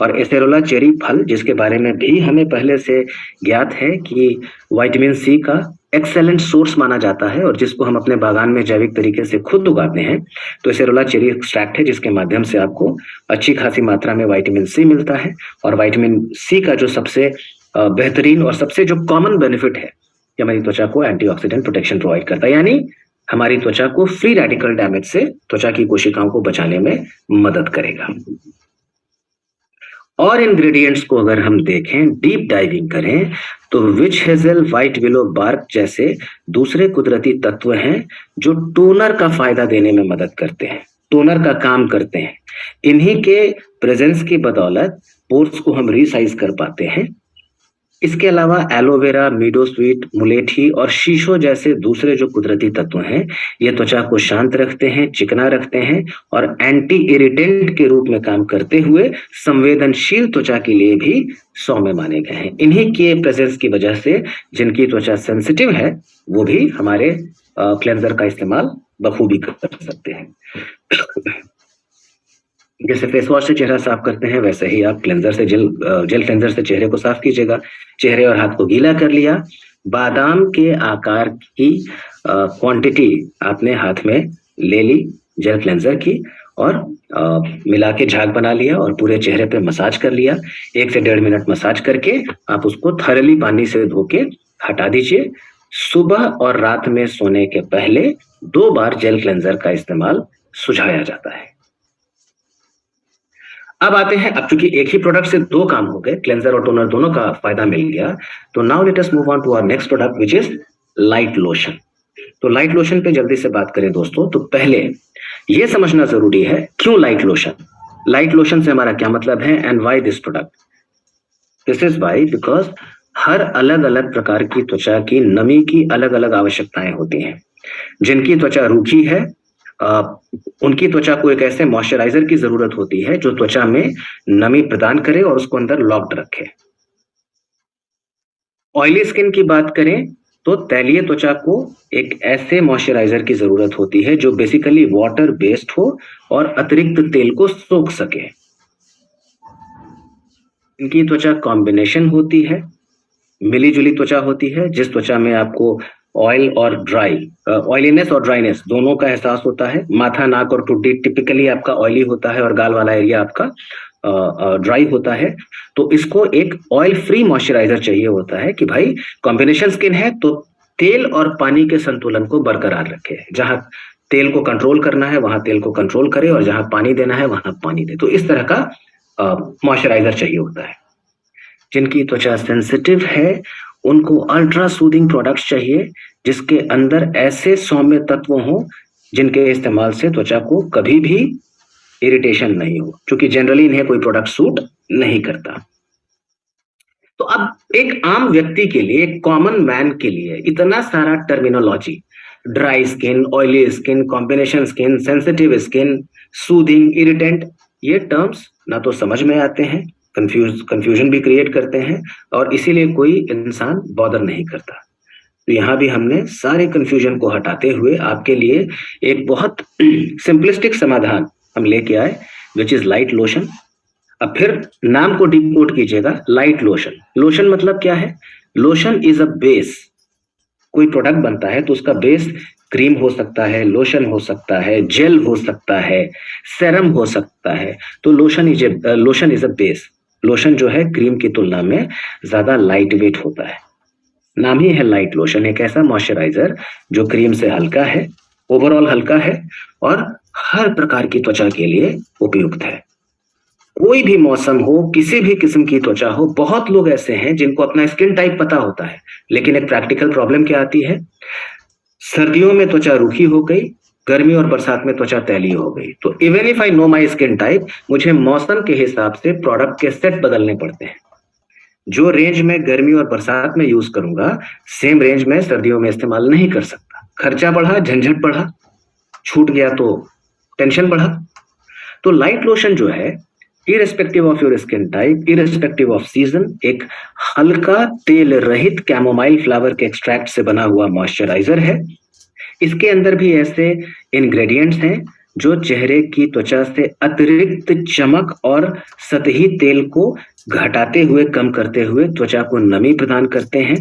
और एसेरोला चेरी फल, जिसके बारे में भी हमें पहले से ज्ञात है कि विटामिन सी का एक्सेलेंट सोर्स माना जाता है और जिसको हम अपने बागान में जैविक तरीके से खुद उगाते हैं। तो एसेरोला चेरी एक्सट्रैक्ट है जिसके माध्यम से आपको अच्छी खासी मात्रा में विटामिन सी मिलता है। और विटामिन सी का जो सबसे बेहतरीन और सबसे जो कॉमन बेनिफिट है, ये हमारी त्वचा को एंटीऑक्सीडेंट प्रोटेक्शन प्रोवाइड करता है, यानी हमारी त्वचा को फ्री रेडिकल डैमेज से त्वचा की कोशिकाओं को बचाने में मदद करेगा। और इंग्रेडिएंट्स को अगर हम देखें, डीप डाइविंग करें, तो witch hazel, white willow bark जैसे दूसरे कुदरती तत्व हैं जो टोनर का फायदा देने में मदद करते हैं, टोनर का काम करते हैं। इन्हीं के प्रेजेंस की बदौलत पोर्स को हम रिसाइज कर पाते हैं इसके अलावा एलोवेरा, मीडोस्वीट, मुलेठी और शीशो जैसे दूसरे जो कुदरती तत्व हैं, ये त्वचा को शांत रखते हैं, चिकना रखते हैं और एंटी इरिटेंट के रूप में काम करते हुए संवेदनशील त्वचा के लिए भी सौम्य माने गए हैं। इन्हीं के प्रेजेंस की वजह से जिनकी त्वचा सेंसिटिव है वो भी हमारे क्लेंजर का इस्तेमाल बखूबी कर सकते हैं। जैसे फेस वॉश से चेहरा साफ करते हैं, वैसे ही आप क्लेंजर से जेल क्लेंजर से चेहरे को साफ कीजिएगा। चेहरे और हाथ को गीला कर लिया, बादाम के आकार की क्वांटिटी आपने हाथ में ले ली जेल क्लेंजर की और मिला के झाग बना लिया और पूरे चेहरे पे मसाज कर लिया। 1 से 1.5 मिनट मसाज करके आप उसको थरली पानी से धो के हटा दीजिए। सुबह और रात में सोने के पहले 2 बार जेल क्लेंजर का इस्तेमाल सुझाया जाता है। अब आते हैं, अब चूंकि एक ही प्रोडक्ट से 2 काम हो गए, क्लेंजर और टोनर दोनों का फायदा मिल गया, तो now let us move on to our next product which is light lotion. तो लाइट लोशन पे जल्दी से बात करें दोस्तों, तो पहले ये समझना जरूरी है क्यों लाइट लोशन। लाइट लोशन से हमारा क्या मतलब है and why this product. This is why because हर अलग अलग प्रकार की त्वचा की नमी की अलग अलग आवश्यकताएं होती हैं। जिनकी त्वचा रूखी है उनकी त्वचा को एक ऐसे मॉइस्चराइजर की जरूरत होती है जो त्वचा में नमी प्रदान करे और उसको अंदर लॉक्ड रखे। ऑयली स्किन की बात करें तो तैलीय त्वचा को एक ऐसे मॉइस्चराइजर की जरूरत होती है जो बेसिकली वाटर बेस्ड हो और अतिरिक्त तेल को सोख सके। इनकी त्वचा कॉम्बिनेशन होती है, मिली जुली त्वचा होती है, जिस त्वचा में आपको ऑयल और ड्राई, ऑयलीनेस और ड्राइनेस दोनों का एहसास होता है। माथा, नाक और ठुड्डी टिपिकली आपका ऑयली होता है और गाल वाला एरिया आपका ड्राई होता है। तो इसको एक ऑयल फ्री मॉइस्चराइजर चाहिए होता है कि भाई कॉम्बिनेशन स्किन है तो तेल और पानी के संतुलन को बरकरार रखे। जहां तेल को कंट्रोल करना है वहां तेल को कंट्रोल करे और जहां पानी देना है वहां पानी दे। तो इस तरह का मॉइस्चराइजर चाहिए होता है। जिनकी त्वचा सेंसिटिव है उनको अल्ट्रा सूदिंग प्रोडक्ट्स चाहिए जिसके अंदर ऐसे सौम्य तत्व हों जिनके इस्तेमाल से त्वचा को कभी भी इरिटेशन नहीं हो, क्योंकि जनरली इन्हें कोई प्रोडक्ट सूट नहीं करता। तो अब एक आम व्यक्ति के लिए, एक कॉमन मैन के लिए इतना सारा terminology, dry skin, oily skin, combination skin, sensitive skin, soothing, irritant, ये टर्म्स ना तो समझ में आते हैं, कंफ्यूजन भी क्रिएट करते हैं और इसीलिए कोई इंसान बॉदर नहीं करता। तो यहाँ भी हमने सारे कंफ्यूजन को हटाते हुए आपके लिए एक बहुत सिंपलिस्टिक समाधान हम लेके आए विच इज लाइट लोशन। अब फिर नाम को डिकोड कीजिएगा, लाइट लोशन। लोशन मतलब क्या है? Lotion is a base. कोई प्रोडक्ट बनता है तो उसका बेस क्रीम हो सकता है, लोशन हो सकता है, जेल हो सकता है, सेरम हो सकता है। तो lotion is a base. Lotion जो है क्रीम की तुलना में ज्यादा लाइट वेट होता है। नाम ही है लाइट लोशन, एक ऐसा मॉइस्चराइजर जो क्रीम से हल्का है, ओवरऑल हल्का है और हर प्रकार की त्वचा के लिए उपयुक्त है। कोई भी मौसम हो, किसी भी किस्म की त्वचा हो। बहुत लोग ऐसे हैं जिनको अपना स्किन टाइप पता होता है, लेकिन एक प्रैक्टिकल प्रॉब्लम क्या आती है, सर्दियों में त्वचा रूखी हो गई, गर्मी और बरसात में त्वचा तैलीय हो गई। तो even if I know my skin type, मुझे मौसम के हिसाब से प्रोडक्ट के सेट बदलने पड़ते हैं। जो रेंज में गर्मी और बरसात में यूज करूंगा, सेम रेंज में सर्दियों में इस्तेमाल नहीं कर सकता। खर्चा बढ़ा, झंझट बढ़ा, छूट गया तो टेंशन बढ़ा। तो लाइट लोशन जो है, irrespective of your skin type, irrespective off season, एक हल्का तेल रहित कैमोमाइल फ्लावर के एक्सट्रैक्ट से बना हुआ मॉइस्चराइजर है। इसके अंदर भी ऐसे इंग्रेडिएंट्स हैं जो चेहरे की त्वचा से अतिरिक्त चमक और सतही तेल को घटाते हुए, कम करते हुए त्वचा को नमी प्रदान करते हैं,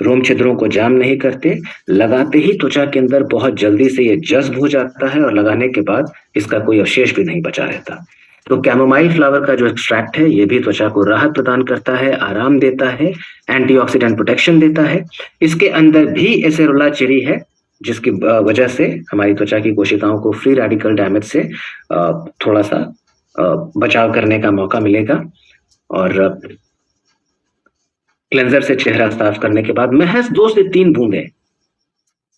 रोम छिद्रों को जाम नहीं करते। लगाते ही त्वचा के अंदर बहुत जल्दी से ये जज्ब हो जाता है और लगाने के बाद इसका कोई अवशेष भी नहीं बचा रहता। तो कैमोमाइल फ्लावर का जो एक्सट्रैक्ट है ये भी त्वचा को राहत प्रदान करता है, आराम देता है, एंटीऑक्सीडेंट प्रोटेक्शन देता है। इसके अंदर भी एसेरोला चेरी है जिसकी वजह से हमारी त्वचा की कोशिकाओं को फ्री रेडिकल डैमेज से थोड़ा सा बचाव करने का मौका मिलेगा। और क्लेंजर से चेहरा साफ करने के बाद महज 2 से 3 बूंदें,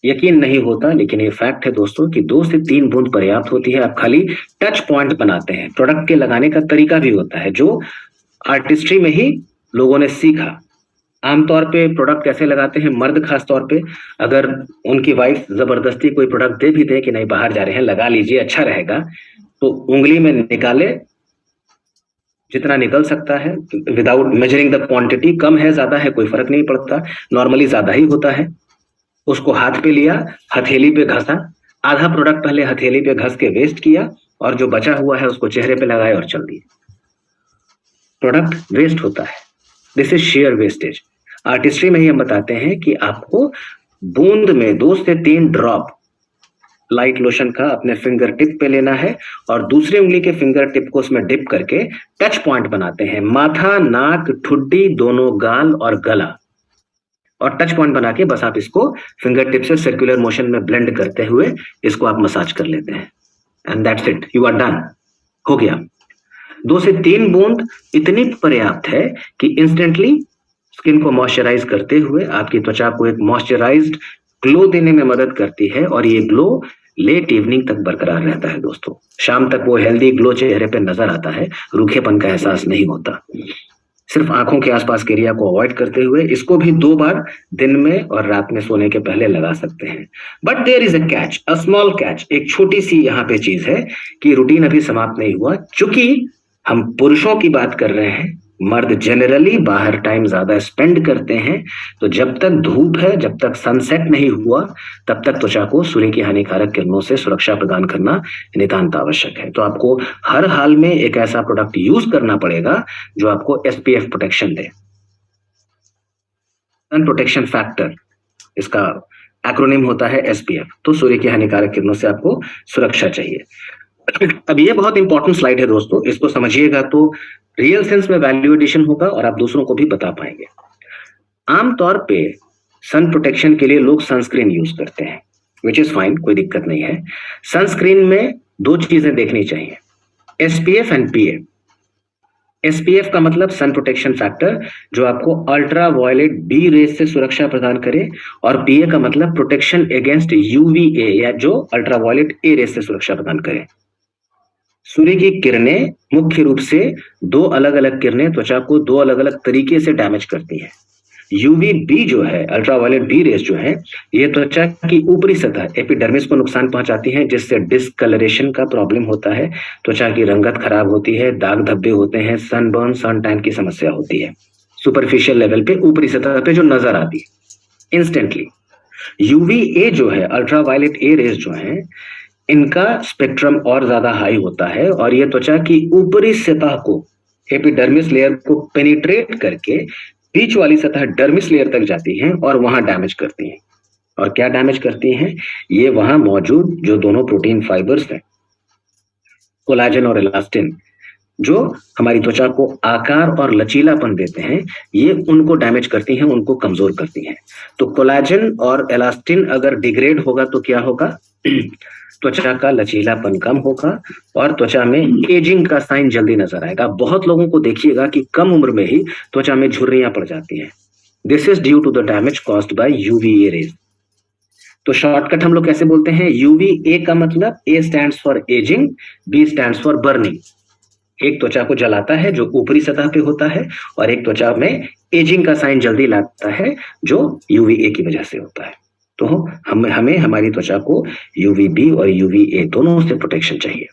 यकीन नहीं होता लेकिन ये फैक्ट है दोस्तों कि 2 से 3 बूंद पर्याप्त होती है। आप खाली टच पॉइंट बनाते हैं। प्रोडक्ट के लगाने का तरीका भी होता है जो आर्टिस्ट्री में ही लोगों ने सीखा। आमतौर पे प्रोडक्ट कैसे लगाते हैं मर्द, खास तौर पे अगर उनकी वाइफ जबरदस्ती कोई प्रोडक्ट दे भी दे कि नहीं बाहर जा रहे हैं लगा लीजिए अच्छा रहेगा, तो उंगली में निकाले, जितना निकल सकता है विदाउट मेजरिंग द क्वांटिटी, कम है ज्यादा है कोई फर्क नहीं पड़ता, नॉर्मली ज्यादा ही होता है, उसको हाथ पे लिया, हथेली पे घसा, आधा प्रोडक्ट पहले हथेली पे घस के वेस्ट किया और जो बचा हुआ है उसको चेहरे पे लगाए और चल दिए। प्रोडक्ट वेस्ट होता है, this is share wastage. Artistry में ही हम बताते हैं कि आपको बूंद में 2 से 3 ड्रॉप लाइट लोशन का अपने फिंगर टिप पे लेना है और दूसरी उंगली के फिंगर टिप को उसमें डिप करके टच पॉइंट बनाते हैं, माथा, नाक, ठुड्डी, दोनों गाल और गला, और टच पॉइंट बना के बस आप इसको फिंगर टिप से सर्कुलर मोशन में ब्लेंड करते हुए इसको आप मसाज कर लेते हैं and that's it, you are done, हो गया। 2 से 3 बूंद इतनी पर्याप्त है कि इंस्टेंटली स्किन को मॉइस्चराइज करते हुए आपकी त्वचा को एक मॉइस्चराइज्ड ग्लो देने में मदद करती है और ये ग्लो लेट इवनिंग तक बरकरार रहता है दोस्तों। शाम तक वो हेल्दी ग्लो चेहरे पे नजर आता है, रूखेपन का एहसास नहीं होता। सिर्फ आंखों के आसपास के एरिया को अवॉइड करते हुए इसको भी 2 बार दिन में और रात में सोने के पहले लगा सकते हैं। But there is a catch, a small catch, एक छोटी सी यहाँ पे चीज है कि रूटीन अभी समाप्त नहीं हुआ। चूंकि हम पुरुषों की बात कर रहे हैं, मर्द जनरली बाहर टाइम ज्यादा स्पेंड करते हैं, तो जब तक धूप है, जब तक सनसेट नहीं हुआ, तब तक त्वचा को सूर्य की हानिकारक किरणों से सुरक्षा प्रदान करना नितांत आवश्यक है। तो आपको हर हाल में एक ऐसा प्रोडक्ट यूज करना पड़ेगा जो आपको एसपीएफ प्रोटेक्शन दे। सन प्रोटेक्शन फैक्टर, इसका एक्रोनिम होता है एसपीएफ। तो सूर्य की हानिकारक किरणों से आपको सुरक्षा चाहिए। अब ये बहुत इंपॉर्टेंट स्लाइड है दोस्तों, इसको समझिएगा तो रियल सेंस में वैल्यू एडिशन होगा और आप दूसरों को भी बता पाएंगे। आमतौर पे सन प्रोटेक्शन के लिए लोग सनस्क्रीन यूज करते हैं, विच इज फाइन, कोई दिक्कत नहीं है। सनस्क्रीन में 2 चीजें देखनी चाहिए, एसपीएफ एंड पीए। एसपीएफ का मतलब सन प्रोटेक्शन फैक्टर, जो आपको अल्ट्रा वायलेट बी रेज से सुरक्षा प्रदान करे, और पीए का मतलब प्रोटेक्शन अगेंस्ट यूवीए, या जो अल्ट्रा वायलेट ए रेज से सुरक्षा प्रदान करे। सूर्य की किरणें मुख्य रूप से 2 अलग अलग किरणें त्वचा को 2 अलग अलग तरीके से डैमेज करती हैं। यूवी बी जो है, अल्ट्रावायलेट बी रेस जो है, ये त्वचा की ऊपरी सतह एपिडर्मिस को नुकसान पहुंचाती हैं, जिससे डिस्कलरेशन का प्रॉब्लम होता है, त्वचा की रंगत खराब होती है, दाग धब्बे होते हैं, सनबर्न, सन टैन की समस्या होती है सुपरफिशियल लेवल पे, ऊपरी सतह पे जो नजर आती है इंस्टेंटली। यूवी ए जो है, अल्ट्रावायलेट ए रेस जो है, इनका स्पेक्ट्रम और ज्यादा हाई होता है और ये त्वचा की ऊपरी सतह को, एपिडर्मिस लेयर को पेनिट्रेट करके बीच वाली सतह डर्मिस लेयर तक जाती हैं और वहां डैमेज करती हैं। और क्या डैमेज करती हैं? ये वहां मौजूद जो दोनों प्रोटीन फाइबर्स हैं, कोलाजन और इलास्टिन, जो हमारी त्वचा को आकार और लचीलापन देते हैं, ये उनको डैमेज करती हैं, उनको कमजोर करती हैं। तो कोलाजन और इलास्टिन अगर डिग्रेड होगा तो क्या होगा? त्वचा का लचीलापन कम होगा और त्वचा में एजिंग का साइन जल्दी नजर आएगा। बहुत लोगों को देखिएगा कि कम उम्र में ही त्वचा में झुर्रियां पड़ जाती हैं। This is due to the damage caused by UVA rays. तो शॉर्टकट हम लोग कैसे बोलते हैं? यूवीए का मतलब A stands for ageing, B stands for burning. एक त्वचा को जलाता है जो ऊपरी सतह पे होता है, और एक त्वचा में एजिंग का साइन जल्दी लाता है जो यूवीए की वजह से होता है। तो हमें हमारी त्वचा को यूवीबी और यूवीए दोनों से प्रोटेक्शन चाहिए।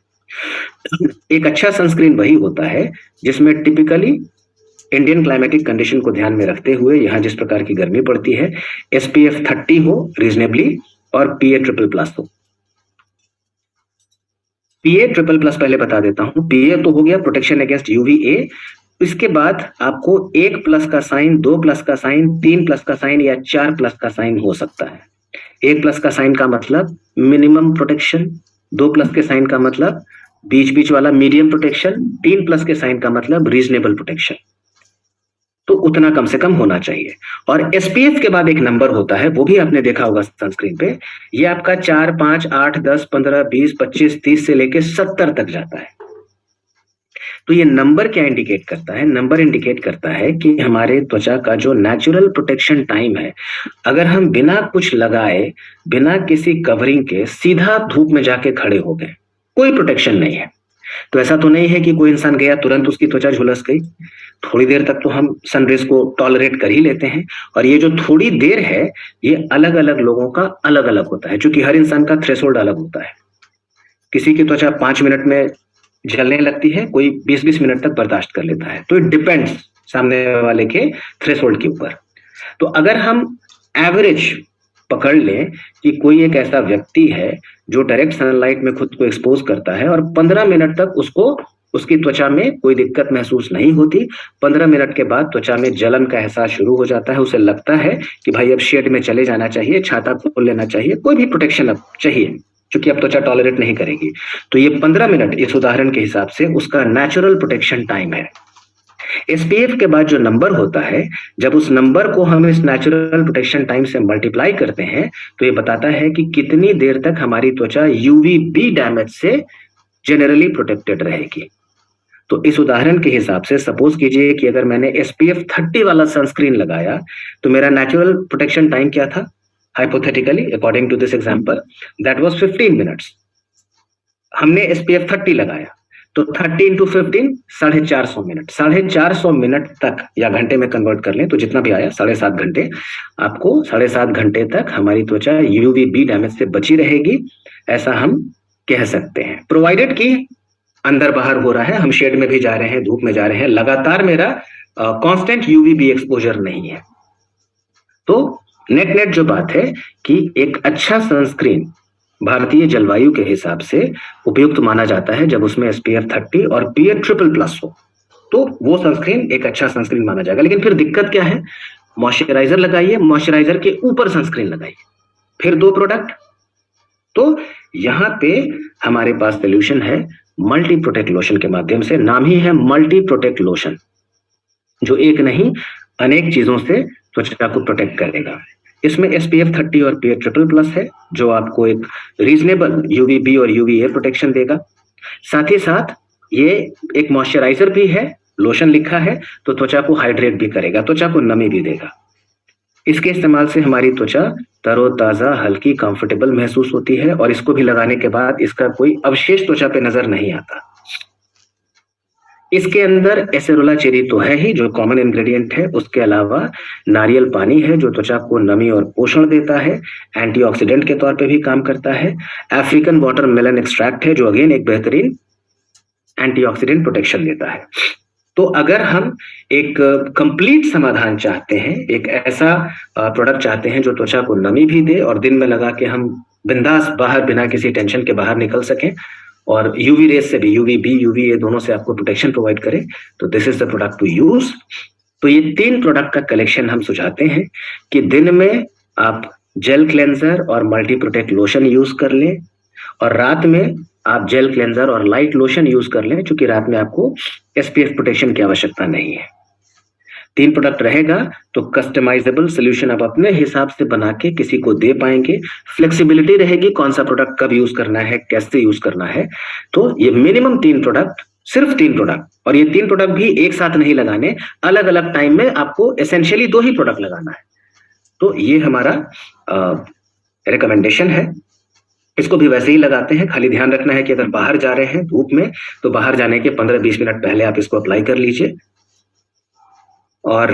एक अच्छा सनस्क्रीन वही होता है जिसमें टिपिकली इंडियन क्लाइमेटिक कंडीशन को ध्यान में रखते हुए, यहाँ जिस प्रकार की गर्मी पड़ती है, एसपीएफ 30 हो रीजनेबली और पीए ट्रिपल+ हो। पीए ट्रिपल+ पहले बता देता हूं। पीए तो हो गया प्रोटेक्शन अगेंस्ट यूवीए, इसके बाद आपको 1+ का साइन, 2+ का साइन, 3+ का साइन या 4+ का साइन हो सकता है। 1+ का साइन का मतलब मिनिमम प्रोटेक्शन, 2+ के साइन का मतलब बीच बीच वाला मीडियम प्रोटेक्शन, 3+ के साइन का मतलब रीजनेबल प्रोटेक्शन। तो उतना कम से कम होना चाहिए। और एसपीएफ के बाद एक नंबर होता है, वो भी आपने देखा होगा सनस्क्रीन पे, ये आपका 4, 5, 8, 10, 15, 20, 25, 30 से लेके 70 तक जाता है। तो ये नंबर क्या इंडिकेट करता है? नंबर इंडिकेट करता है कि हमारे त्वचा का जो नेचुरल प्रोटेक्शन टाइम है, अगर हम बिना कुछ लगाए, बिना किसी कवरिंग के सीधा धूप में जाके खड़े हो गए, कोई प्रोटेक्शन नहीं है, तो ऐसा तो नहीं है कि कोई इंसान गया तुरंत उसकी त्वचा झुलस गई, थोड़ी देर तक तो हम सनरेज को टॉलरेट कर ही लेते हैं। और ये जो थोड़ी देर है, ये अलग अलग लोगों का अलग अलग होता है, क्योंकि हर इंसान का थ्रेशोल्ड अलग होता है। किसी की त्वचा 5 मिनट में जलने लगती है, कोई 20-20 मिनट तक बर्दाश्त कर लेता है। तो इट डिपेंड्स सामने वाले के थ्रेशोल्ड के ऊपर। तो अगर हम एवरेज पकड़ लें कि कोई एक ऐसा व्यक्ति है जो डायरेक्ट सनलाइट में खुद को एक्सपोज करता है और 15 मिनट तक उसको उसकी त्वचा में कोई दिक्कत महसूस नहीं होती, 15 मिनट के बाद त्वचा में जलन का एहसास शुरू हो जाता है, उसे लगता है कि भाई अब शेड में चले जाना चाहिए, छाता खोल लेना चाहिए, कोई भी प्रोटेक्शन अब चाहिए, क्योंकि अब त्वचा टॉलरेट नहीं करेगी। तो ये 15 मिनट इस उदाहरण के हिसाब से उसका नेचुरल प्रोटेक्शन टाइम है। एसपीएफ के बाद जो नंबर होता है, जब उस नंबर को हम इस नेचुरल प्रोटेक्शन टाइम से मल्टीप्लाई करते हैं, तो ये बताता है कि कितनी देर तक हमारी त्वचा यूवीबी डैमेज से जनरली प्रोटेक्टेड रहेगी। तो इस उदाहरण के हिसाब से सपोज कीजिए कि अगर मैंने एसपीएफ 30 वाला सनस्क्रीन लगाया, तो मेरा नेचुरल प्रोटेक्शन टाइम क्या था? Hypothetically according to this example that was 15 minutes. हमने एसपीएफ 30 लगाया, तो 30 इंटू 15 450 मिनट, 450 मिनट तक या घंटे में कन्वर्ट कर लें तो जितना भी आया 7.5 घंटे, आपको 7.5 घंटे तक हमारी त्वचा यूवीबी डैमेज से बची रहेगी, ऐसा हम कह सकते हैं। प्रोवाइडेड कि अंदर बाहर हो रहा है, हम शेड में भी जा रहे हैं, धूप में जा रहे हैं, लगातार मेरा कांस्टेंट यूवीबी एक्सपोजर नहीं है। तो नेट जो बात है कि एक अच्छा सनस्क्रीन भारतीय जलवायु के हिसाब से उपयुक्त माना जाता है जब उसमें एसपीएफ 30 और पीए ट्रिपल+ हो, तो वो सनस्क्रीन एक अच्छा सनस्क्रीन माना जाएगा। लेकिन फिर दिक्कत क्या है? मॉइस्चराइजर लगाइए, मॉइस्चराइजर के ऊपर सनस्क्रीन लगाइए, फिर 2 प्रोडक्ट। तो यहाँ पे हमारे पास सोल्यूशन है मल्टी प्रोटेक्ट लोशन के माध्यम से। नाम ही है मल्टी प्रोटेक्ट लोशन, जो एक नहीं अनेक चीजों से त्वचा को प्रोटेक्ट करेगा। इसमें एसपीएफ 30 और पीए ट्रिपल+ है, जो आपको एक रीजनेबल यूवीबी और यूवीए प्रोटेक्शन देगा। साथ ही साथ ये एक मॉइस्चराइजर भी है, लोशन लिखा है, तो त्वचा को हाइड्रेट भी करेगा, त्वचा को नमी भी देगा। इसके इस्तेमाल से हमारी त्वचा तरोताजा, हल्की, कंफर्टेबल महसूस होती है, और इसको भी लगाने के बाद इसका कोई अवशेष त्वचा पे नजर नहीं आता। इसके अंदर एसेरोला चेरी तो है ही, जो कॉमन इंग्रेडिएंट है, उसके अलावा नारियल पानी है जो त्वचा को नमी और पोषण देता है, एंटीऑक्सीडेंट के तौर पे भी काम करता है। अफ्रीकन वाटरमेलन एक्सट्रैक्ट है, जो अगेन एक बेहतरीन एंटीऑक्सीडेंट प्रोटेक्शन देता है। तो अगर हम एक कंप्लीट समाधान चाहते हैं, एक ऐसा प्रोडक्ट चाहते हैं जो त्वचा को नमी भी दे और दिन में लगा के हम बिंदास बाहर बिना किसी टेंशन के बाहर निकल सकें, और यूवी रेस से भी, यूवीबी यूवीए दोनों से आपको प्रोटेक्शन प्रोवाइड करे, तो this is the product to use. तो ये 3 प्रोडक्ट का कलेक्शन हम सुझाते हैं कि दिन में आप जेल क्लेंजर और मल्टी प्रोटेक्ट लोशन यूज कर लें, और रात में आप जेल क्लेंजर और लाइट लोशन यूज कर लें, क्योंकि रात में आपको एसपीएफ प्रोटेक्शन की आवश्यकता नहीं है। 3 प्रोडक्ट रहेगा तो कस्टमाइजेबल सोल्यूशन आप अपने हिसाब से बना के किसी को दे पाएंगे। फ्लेक्सिबिलिटी रहेगी, कौन सा प्रोडक्ट कब यूज करना है, कैसे यूज करना है। तो ये मिनिमम 3 प्रोडक्ट, सिर्फ 3 प्रोडक्ट, और ये 3 प्रोडक्ट भी एक साथ नहीं लगाने, अलग अलग टाइम में आपको एसेंशियली 2 ही प्रोडक्ट लगाना है। तो ये हमारा रिकमेंडेशन है। इसको भी वैसे ही लगाते हैं, खाली ध्यान रखना है कि अगर बाहर जा रहे हैं धूप में, तो बाहर जाने के 15-20 मिनट पहले आप इसको अप्लाई कर लीजिए। और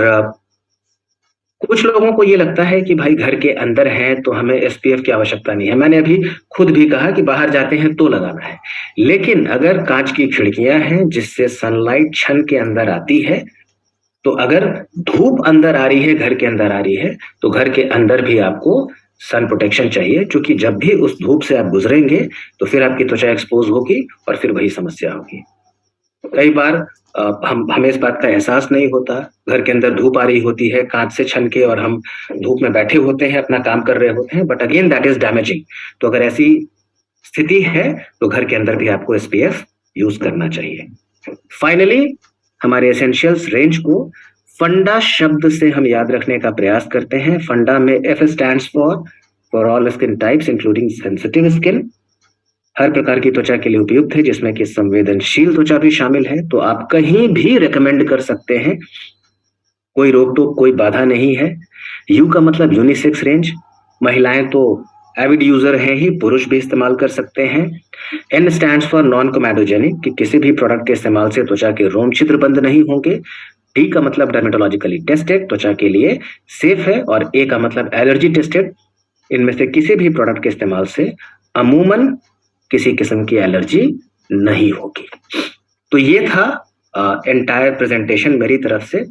कुछ लोगों को ये लगता है कि भाई घर के अंदर हैं तो हमें एसपीएफ की आवश्यकता नहीं है। मैंने अभी खुद भी कहा कि बाहर जाते हैं तो लगाना है, लेकिन अगर कांच की खिड़कियां हैं जिससे सनलाइट छन के अंदर आती है, तो अगर धूप अंदर आ रही है, घर के अंदर आ रही है, तो घर के अंदर भी आपको सन प्रोटेक्शन चाहिए, क्योंकि जब भी उस धूप से आप गुजरेंगे तो फिर आपकी त्वचा एक्सपोज होगी और फिर वही समस्या होगी। कई बार हमें इस बात का एहसास नहीं होता, घर के अंदर धूप आ रही होती है कांच से छन के, और हम धूप में बैठे होते हैं, अपना काम कर रहे होते हैं, but again that is damaging. तो अगर ऐसी स्थिति है तो घर के अंदर भी आपको एसपीएफ यूज करना चाहिए। फाइनली हमारे एसेंशियल्स रेंज को फंडा शब्द से हम याद रखने का प्रयास करते हैं। फंडा में F stands for all skin types including sensitive skin. हर प्रकार की त्वचा के लिए उपयुक्त है, जिसमें कि संवेदनशील त्वचा भी शामिल है। तो आप कहीं भी रेकमेंड कर सकते हैं, कोई रोक टोक, कोई बाधा नहीं है। यू का मतलब यूनिसेक्स रेंज, महिलाएं तो एविड यूजर है ही पुरुष भी इस्तेमाल कर सकते हैं। एन स्टैंड्स फॉर नॉन कोमेटोजेनिक, कि किसी भी प्रोडक्ट के इस्तेमाल से त्वचा के रोम छिद्र बंद नहीं होंगे। डी का मतलब डर्मेटोलॉजिकली टेस्टेड, त्वचा के लिए सेफ है। और ए का मतलब एलर्जी टेस्टेड, इनमें से किसी भी प्रोडक्ट के इस्तेमाल से अमूमन किसी किस्म की एलर्जी नहीं होगी। तो ये था एंटायर प्रेजेंटेशन मेरी तरफ से।